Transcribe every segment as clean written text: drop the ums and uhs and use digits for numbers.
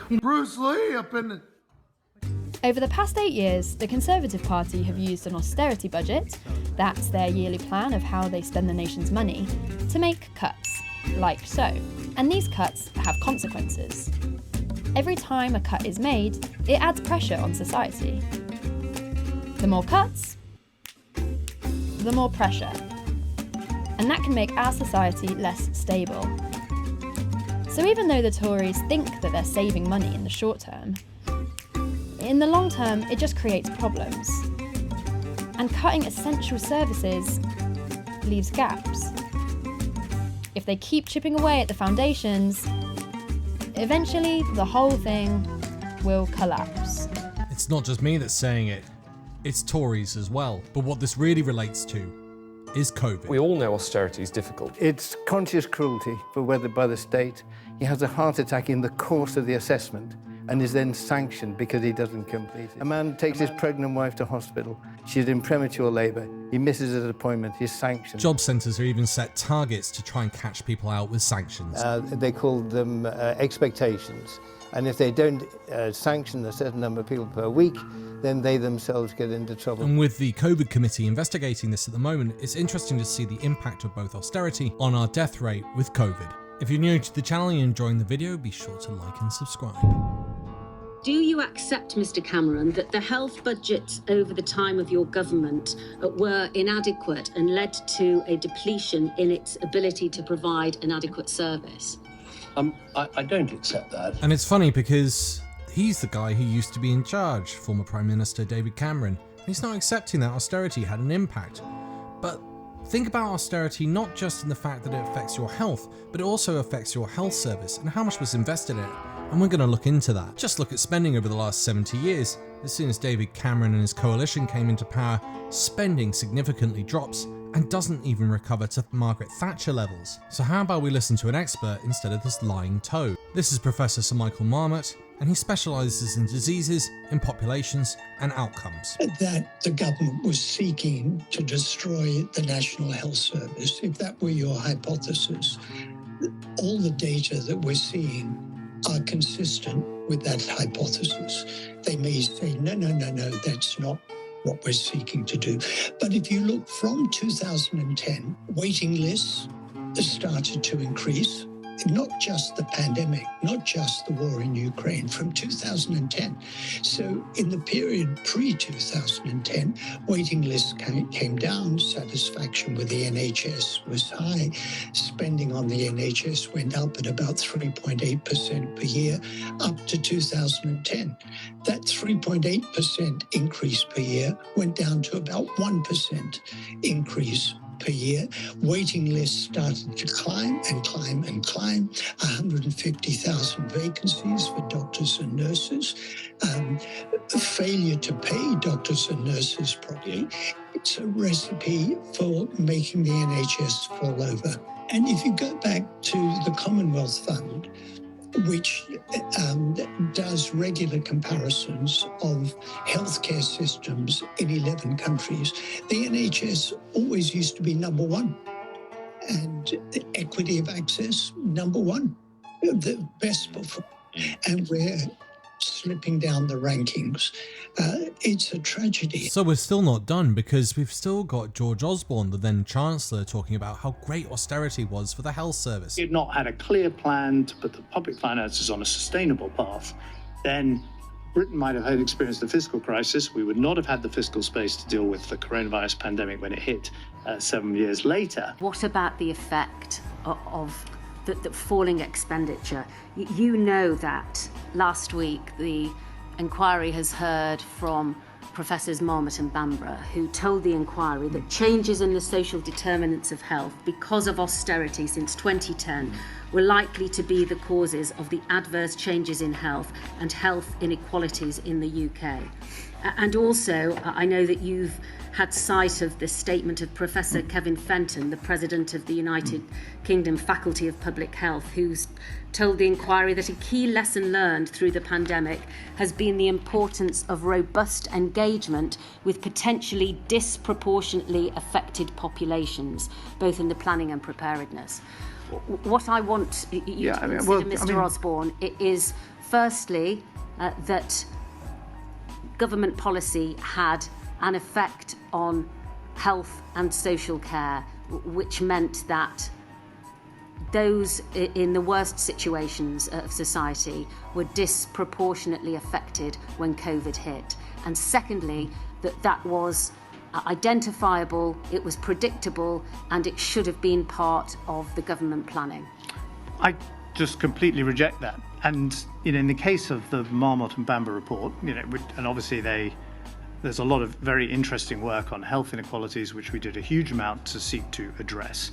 Bruce Lee up in the... Over the past 8 years, the Conservative Party have used an austerity budget, that's their yearly plan of how they spend the nation's money, to make cuts, like so. And these cuts have consequences. Every time a cut is made, it adds pressure on society. The more cuts, the more pressure. And that can make our society less stable. So even though the Tories think that they're saving money in the short term, in the long term, it just creates problems. And cutting essential services leaves gaps. If they keep chipping away at the foundations, eventually the whole thing will collapse. It's not just me that's saying it, it's Tories as well. But what this really relates to is COVID. We all know austerity is difficult. It's conscious cruelty whether by the state. He has a heart attack in the course of the assessment and is then sanctioned because he doesn't complete it. A man takes his pregnant wife to hospital. She's in premature labour. He misses his appointment. He's sanctioned. Job centres are even set targets to try and catch people out with sanctions. They call them expectations. And if they don't sanction a certain number of people per week, then they themselves get into trouble. And with the COVID committee investigating this at the moment, it's interesting to see the impact of both austerity on our death rate with COVID. If you're new to the channel and you're enjoying the video, be sure to like and subscribe. Do you accept, Mr. Cameron, that the health budgets over the time of your government were inadequate and led to a depletion in its ability to provide an adequate service? I don't accept that. And it's funny because he's the guy who used to be in charge, former Prime Minister David Cameron. He's not accepting that austerity had an impact. But think about austerity not just in the fact that it affects your health, but it also affects your health service and how much was invested in it. And we're going to look into that. Just look at spending over the last 70 years. As soon as David Cameron and his coalition came into power, spending significantly drops and doesn't even recover to Margaret Thatcher levels. So how about we listen to an expert instead of this lying toad? This is Professor Sir Michael Marmot, and he specialises in diseases, in populations and outcomes. That the government was seeking to destroy the National Health Service, if that were your hypothesis, all the data that we're seeing are consistent with that hypothesis. They may say, no, that's not what we're seeking to do. But if you look from 2010, waiting lists started to increase. Not just the pandemic, not just the war in Ukraine, from 2010. So in the period pre-2010, waiting lists came down, satisfaction with the NHS was high, spending on the NHS went up at about 3.8% per year, up to 2010. That 3.8% increase per year went down to about 1% increase per year. Waiting lists started to climb and climb and climb. 150,000 vacancies for doctors and nurses. Failure to pay doctors and nurses properly. It's a recipe for making the NHS fall over. And if you go back to the Commonwealth Fund, which does regular comparisons of healthcare systems in 11 countries, the NHS always used to be number one. And equity of access, number one, the best before. And we're slipping down the rankings. It's a tragedy. So we're still not done because we've still got George Osborne, the then Chancellor, talking about how great austerity was for the health service. If you'd not had a clear plan to put the public finances on a sustainable path, then Britain might have had experienced the fiscal crisis. We would not have had the fiscal space to deal with the coronavirus pandemic when it hit 7 years later. What about the effect of the falling expenditure? You know that last week the inquiry has heard from Professors Marmot and Bamborough, who told the inquiry that changes in the social determinants of health because of austerity since 2010 were likely to be the causes of the adverse changes in health and health inequalities in the UK. And also, I know that you've had sight of the statement of Professor Kevin Fenton, the president of the United Kingdom Faculty of Public Health, who's told the inquiry that a key lesson learned through the pandemic has been the importance of robust engagement with potentially disproportionately affected populations, both in the planning and preparedness. What I want you to consider, Mr. Osborne, is Firstly, that government policy had an effect on health and social care, which meant that those in the worst situations of society were disproportionately affected when COVID hit. And secondly, that was identifiable, it was predictable, and it should have been part of the government planning. I just completely reject that. And in the case of the Marmot and Bamber report, and obviously there's a lot of very interesting work on health inequalities, which we did a huge amount to seek to address.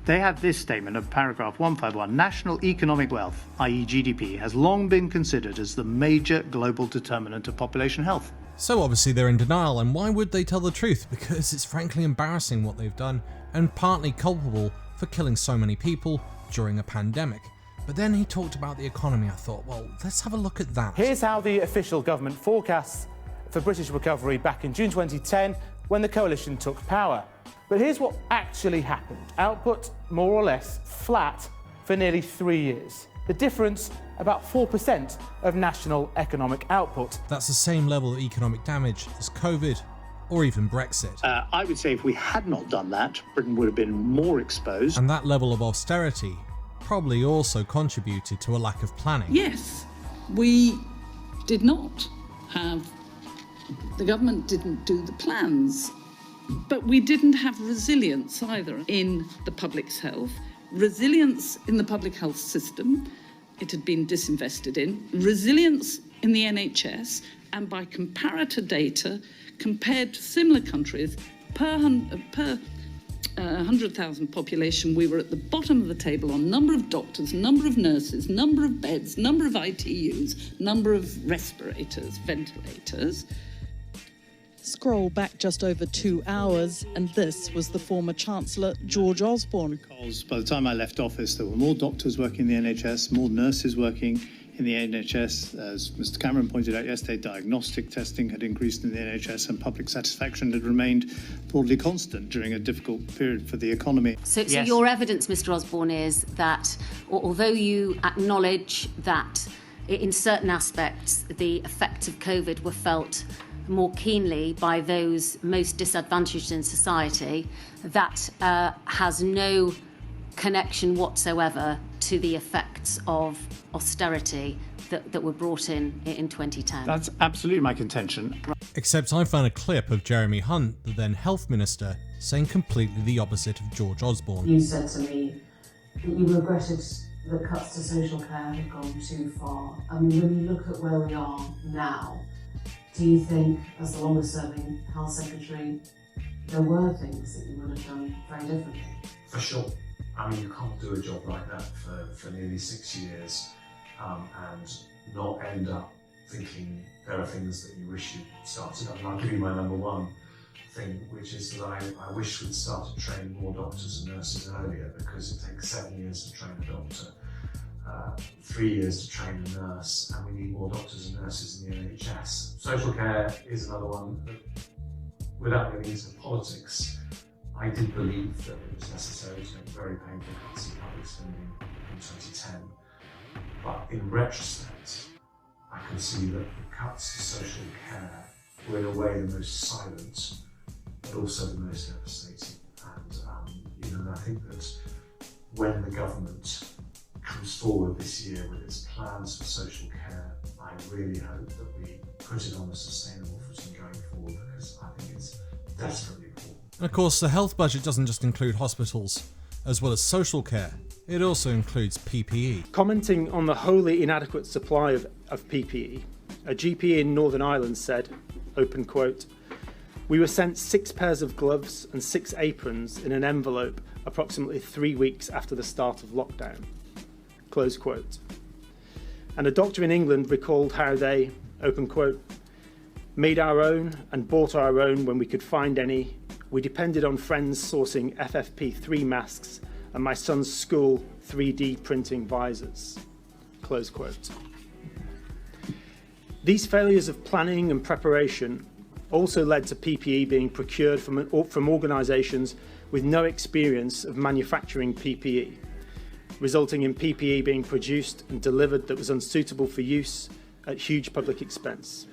They have this statement of paragraph 151, national economic wealth, i.e. GDP, has long been considered as the major global determinant of population health. So obviously they're in denial, and why would they tell the truth? Because it's frankly embarrassing what they've done, and partly culpable for killing so many people during a pandemic. But then he talked about the economy. I thought, well, let's have a look at that. Here's how the official government forecasts for British recovery back in June 2010 when the coalition took power. But here's what actually happened. Output more or less flat for nearly 3 years. The difference, about 4% of national economic output. That's the same level of economic damage as COVID or even Brexit. I would say if we had not done that, Britain would have been more exposed. And that level of austerity probably also contributed to a lack of planning. Yes, we did not have, the government didn't do the plans, but we didn't have resilience either in the public's health. Resilience in the public health system, it had been disinvested in. Resilience in the NHS, and by comparator data, compared to similar countries, per 100,000 population, we were at the bottom of the table on number of doctors, number of nurses, number of beds, number of ITUs, number of respirators, ventilators. Scroll back just over 2 hours, and this was the former Chancellor, George Osborne. Because by the time I left office, there were more doctors working in the NHS, more nurses working in the NHS. As Mr. Cameron pointed out yesterday, diagnostic testing had increased in the NHS and public satisfaction had remained broadly constant during a difficult period for the economy. So your evidence, Mr. Osborne, is that although you acknowledge that in certain aspects the effects of COVID were felt more keenly by those most disadvantaged in society, that has no connection whatsoever to the effects of austerity that were brought in 2010. That's absolutely my contention. Except I found a clip of Jeremy Hunt, the then health minister, saying completely the opposite of George Osborne. You said to me that you regretted that cuts to social care had gone too far. I mean, when you look at where we are now, do you think, as the longest-serving health secretary, there were things that you would have done very differently? For sure. I mean, you can't do a job like that for nearly 6 years and not end up thinking there are things that you wish you'd started up. And I'll give you my number one thing, which is that I wish we'd started training more doctors and nurses earlier, because it takes 7 years to train a doctor, 3 years to train a nurse, and we need more doctors and nurses in the NHS. Social care is another one that, without getting into politics, I did believe that it was necessary to make very painful cuts in public spending in 2010. But in retrospect, I can see that the cuts to social care were in a way the most silent, but also the most devastating. And I think that when the government comes forward this year with its plans for social care, I really hope that we put it on a sustainable footing going forward, because I think it's desperately important. And of course, the health budget doesn't just include hospitals, as well as social care. It also includes PPE. Commenting on the wholly inadequate supply of PPE, a GP in Northern Ireland said, open quote, "We were sent 6 pairs of gloves and 6 aprons in an envelope approximately 3 weeks after the start of lockdown." Close quote. And a doctor in England recalled how they, open quote, "made our own and bought our own when we could find any. We depended on friends sourcing FFP3 masks and my son's school 3D printing visors." Close quote. These failures of planning and preparation also led to PPE being procured from organisations with no experience of manufacturing PPE. resulting in PPE being produced and delivered that was unsuitable for use at huge public expense.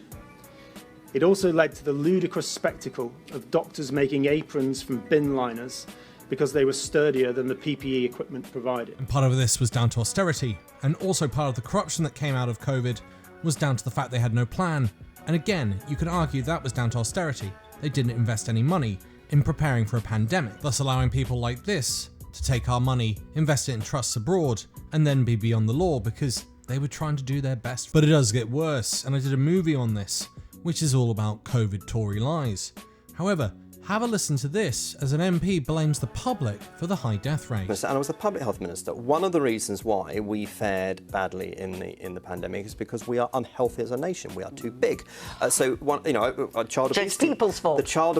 It also led to the ludicrous spectacle of doctors making aprons from bin liners because they were sturdier than the PPE equipment provided. And part of this was down to austerity, and also part of the corruption that came out of COVID was down to the fact they had no plan. And again, you could argue that was down to austerity. They didn't invest any money in preparing for a pandemic, thus allowing people like this to take our money, invest it in trusts abroad, and then be beyond the law because they were trying to do their best. But it does get worse, and I did a movie on this, which is all about COVID Tory lies. However, have a listen to this as an MP blames the public for the high death rate. And I was the public health minister. One of the reasons why we fared badly in the pandemic is because we are unhealthy as a nation. We are too big. Child obesity. It's people's fault. The child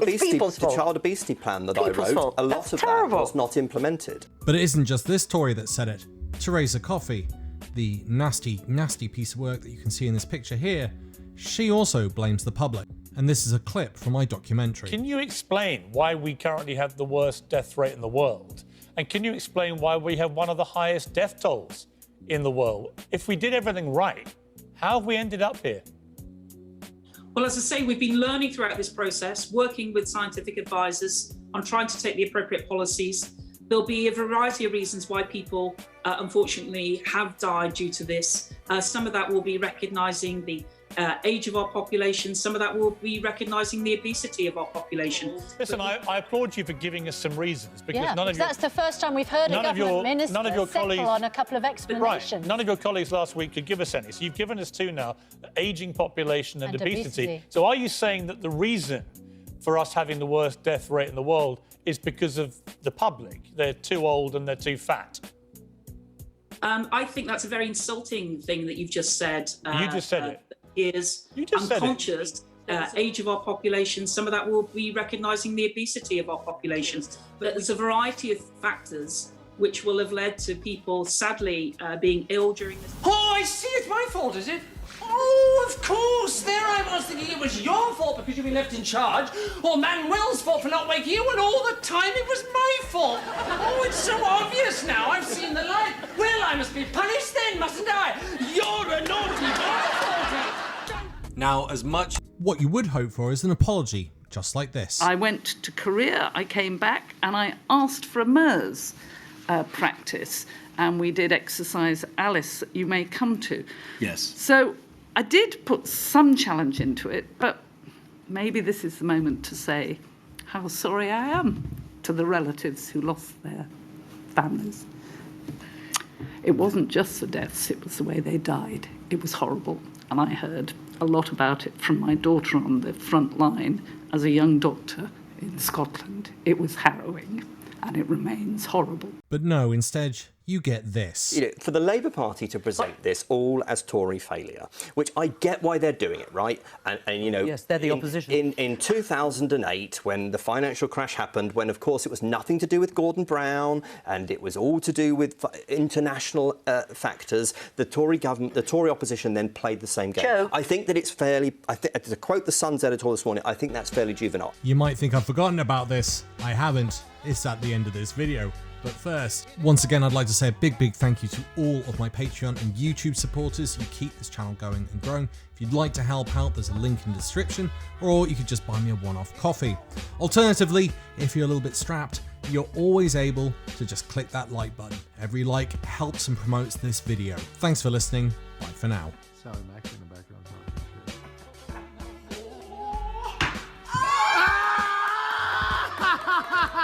obesity plan that I wrote, a lot of that was not implemented. But it isn't just this Tory that said it. Theresa Coffey, the nasty, nasty piece of work that you can see in this picture here, she also blames the public. And this is a clip from my documentary. Can you explain why we currently have the worst death rate in the world? And can you explain why we have one of the highest death tolls in the world? If we did everything right, how have we ended up here? Well, as I say, we've been learning throughout this process, working with scientific advisors on trying to take the appropriate policies. There'll be a variety of reasons why people, unfortunately, have died due to this. Some of that will be recognising the age of our population. Some of that will be recognising the obesity of our population. Listen, I applaud you for giving us some reasons because that's the first time we've heard a government minister settle on a couple of explanations. Right, none of your colleagues last week could give us any. So you've given us two now: the ageing population and obesity. So are you saying that the reason for us having the worst death rate in the world is because of the public? They're too old and they're too fat. I think that's a very insulting thing that you've just said. You just said it. Is unconscious age of our population. Some of that will be recognising the obesity of our population. But there's a variety of factors which will have led to people, sadly, being ill during this. Oh, I see. It's my fault, is it? Oh, of course. There I was thinking it was your fault because you've been left in charge, or Manuel's fault for not waking you, and all the time it was my fault. Oh, it's so obvious now. I've seen the light. Well, I must be punished then, mustn't I? You're a naughty boy. Now, as much what you would hope for is an apology, just like this. I went to Korea, I came back, and I asked for a MERS practice, and we did exercise Alice that you may come to. Yes. So I did put some challenge into it, but maybe this is the moment to say how sorry I am to the relatives who lost their families. It wasn't just the deaths, it was the way they died. It was horrible, and I heard a lot about it from my daughter on the front line as a young doctor in Scotland. It was harrowing, and it remains horrible. But no, instead, you get this. For the Labour Party to present this all as Tory failure, which I get why they're doing it, right? And yes, they're the opposition. In 2008, when the financial crash happened, when of course it was nothing to do with Gordon Brown and it was all to do with international factors, the Tory government, the Tory opposition then played the same game. Joe. I think that it's fairly, to quote the Sun's editorial this morning, I think that's fairly juvenile. You might think I've forgotten about this. I haven't. It's at the end of this video. But first, once again, I'd like to say a big, big thank you to all of my Patreon and YouTube supporters. You keep this channel going and growing. If you'd like to help out, there's a link in the description, or you could just buy me a one-off coffee. Alternatively, if you're a little bit strapped, you're always able to just click that like button. Every like helps and promotes this video. Thanks for listening. Bye for now. Sorry, Max in the background. Ha ha ha!